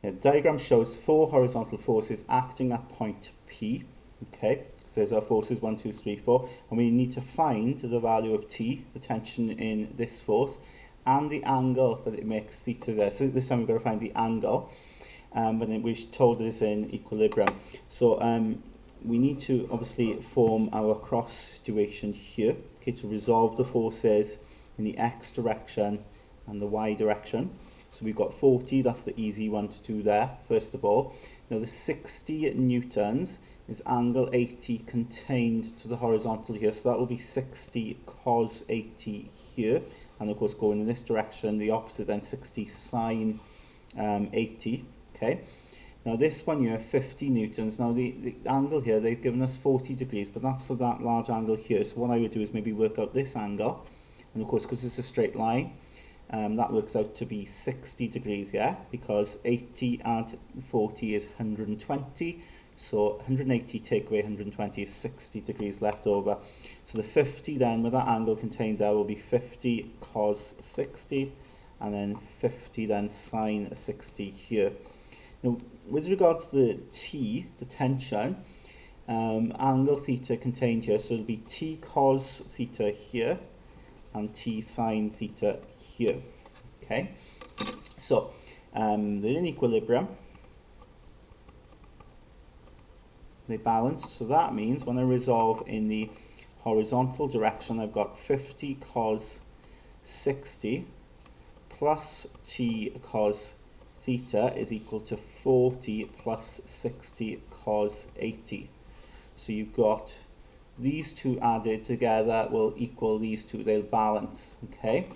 The diagram shows 4 horizontal forces acting at point P. Okay, so there's our forces 1, 2, 3, 4, and we need to find the value of T, the tension in this force, and the angle that it makes theta there. So this time we've got to find the angle, but we're told that it's in equilibrium. So we need to obviously form our cross situation here, okay, to resolve the forces in the x direction and the y direction. So we've got 40, that's the easy one to do there, first of all. Now the 60 newtons is angle 80 contained to the horizontal here, so that will be 60 cos 80 here, and of course going in this direction, the opposite then 60 sine 80, okay. Now this one here, 50 newtons, now the angle here, they've given us 40 degrees, but that's for that large angle here, so what I would do is maybe work out this angle, and of course because it's a straight line, that works out to be 60 degrees, yeah, because 80 add 40 is 120, so 180 take away 120 is 60 degrees left over. So the 50 then, with that angle contained there, will be 50 cos 60, and then 50 then sine 60 here. Now, with regards to the T, the tension, angle theta contained here, so it'll be T cos theta here, and T sine theta here. Okay, so they're in equilibrium, they balance, so that means when I resolve in the horizontal direction, I've got 50 cos 60 plus T cos theta is equal to 40 plus 60 cos 80. So you've got these two added together will equal these two, they'll balance, okay?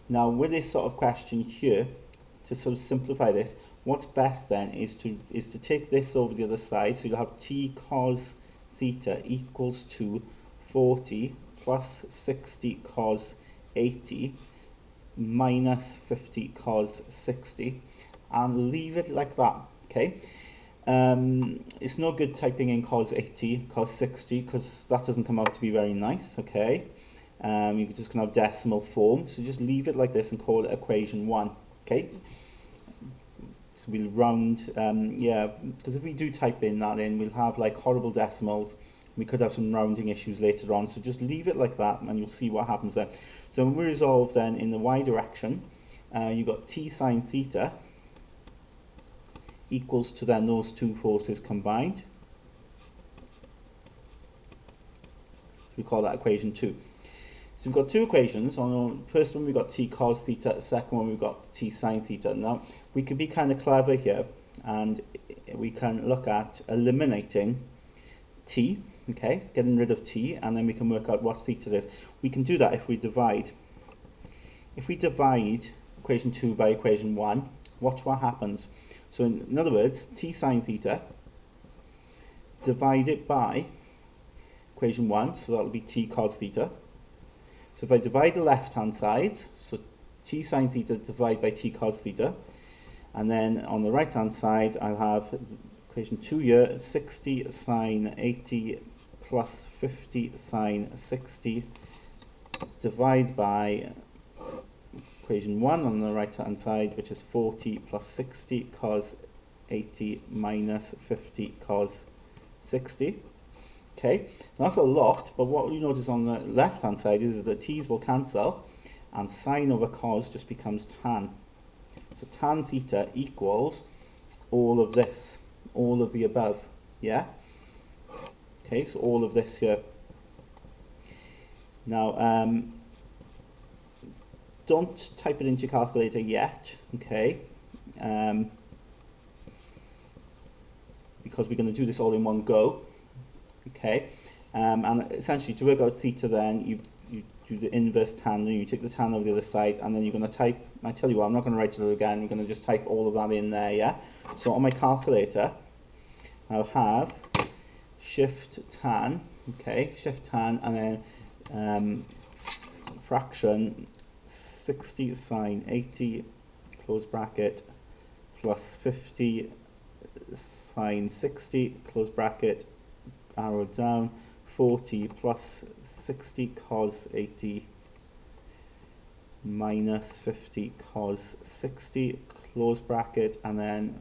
Now with this sort of question here, to sort of simplify this, what's best then is to take this over the other side, so you'll have T cos theta equals to 40 plus 60 cos 80 minus 50 cos 60, and leave it like that, okay? It's no good typing in cos 80, cos 60, because that doesn't come out to be very nice, okay? You're just going to have decimal form, so just leave it like this and call it equation 1, okay? So we'll round, yeah, because if we do type that in, we'll have like horrible decimals. We could have some rounding issues later on, so just leave it like that and you'll see what happens there. So when we resolve then in the y direction, you've got T sine theta equals to then those two forces combined. We call that equation 2. So we've got two equations. On the first one we've got T cos theta, the second one we've got T sine theta. Now we could be kind of clever here and we can look at eliminating T, okay, getting rid of T, and then we can work out what theta is. We can do that if we divide. If we divide equation 2 by equation 1, watch what happens. So in other words, T sine theta, divide it by equation 1, so that will be T cos theta. So if I divide the left hand side, so T sine theta divided by T cos theta, and then on the right hand side I'll have equation 2 here, 60 sine 80 plus 50 sine 60, divide by equation 1 on the right hand side, which is 40 plus 60 cos 80 minus 50 cos 60. Okay, now that's a lot, but what you notice on the left hand side is that t's will cancel and sine over cos just becomes tan. So tan theta equals all of this, all of the above, yeah? Okay, so all of this here. Now, don't type it into your calculator yet, okay? Because we're going to do this all in one go. Okay, and essentially to work out theta then, you do the inverse tan, and you take the tan over the other side, and then you're going to type, I tell you what, I'm not going to write it out again, you're going to just type all of that in there, yeah? So on my calculator, I'll have shift tan, okay, shift tan, and then fraction 60 sine 80, close bracket, plus 50 sine 60, close bracket, arrow down, 40 plus 60 cos 80 minus 50 cos 60, close bracket, and then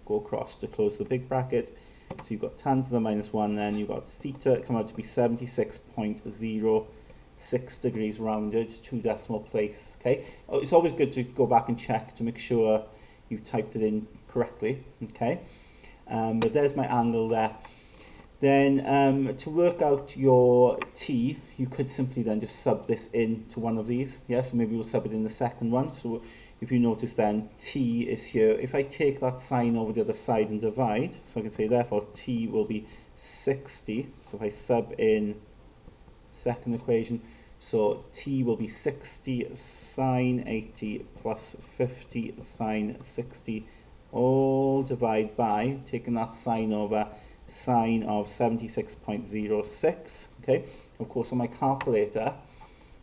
go across to close the big bracket. So you've got tan to the minus 1, then you've got theta come out to be 76.06 degrees rounded, 2 decimal place. Okay, it's always good to go back and check to make sure you typed it in correctly. Okay, but there's my angle there. Then to work out your t, you could simply then just sub this into one of these. Yeah, so maybe we'll sub it in the second one. So if you notice then t is here. If I take that sign over the other side and divide, so I can say therefore t will be 60. So if I sub in second equation, so t will be 60 sine 80 plus 50 sine 60, all divide by, taking that sine over, sine of 76.06. Okay, of course on my calculator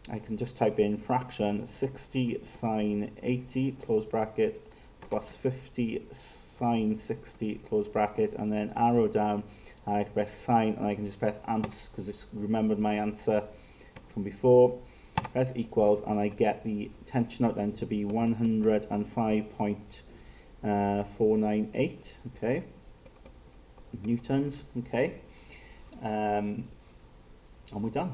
I can just type in fraction 60 sine 80 close bracket plus 50 sine 60 close bracket, and then arrow down. I can press sine and I can just press ants because it's remembered my answer from before. Press equals and I get the tension out then to be 105.498. Okay, newtons. Okay, and we're done.